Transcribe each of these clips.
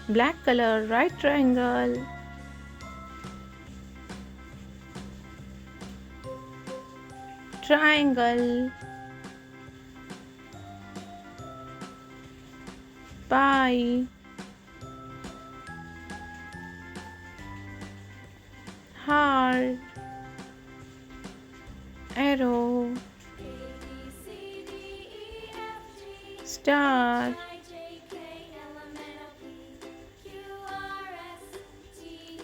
Black color, right triangle. Triangle. Pie. Heart. Arrow. Star.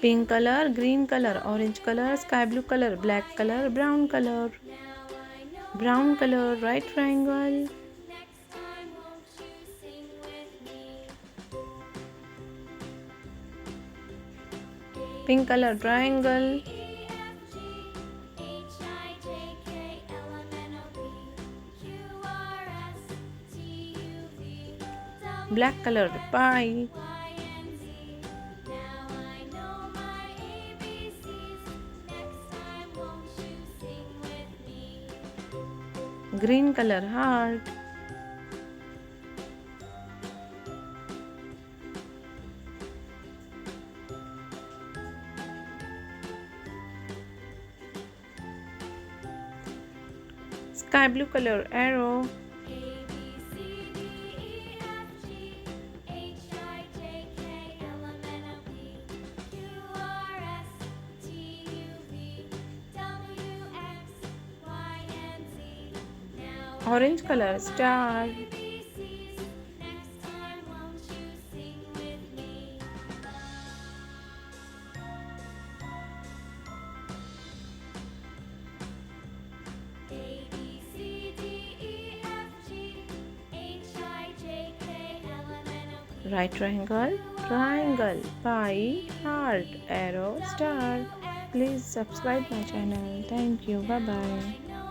Pink color, green color, orange color, sky blue color, black color, brown color. Brown color, right triangle. Pink color, triangle. Black color, pie. Green color, heart. Sky blue color, arrow. Orange color, star. Right triangle, triangle, pie, heart, arrow, star. Please subscribe my channel. Thank you. Bye bye.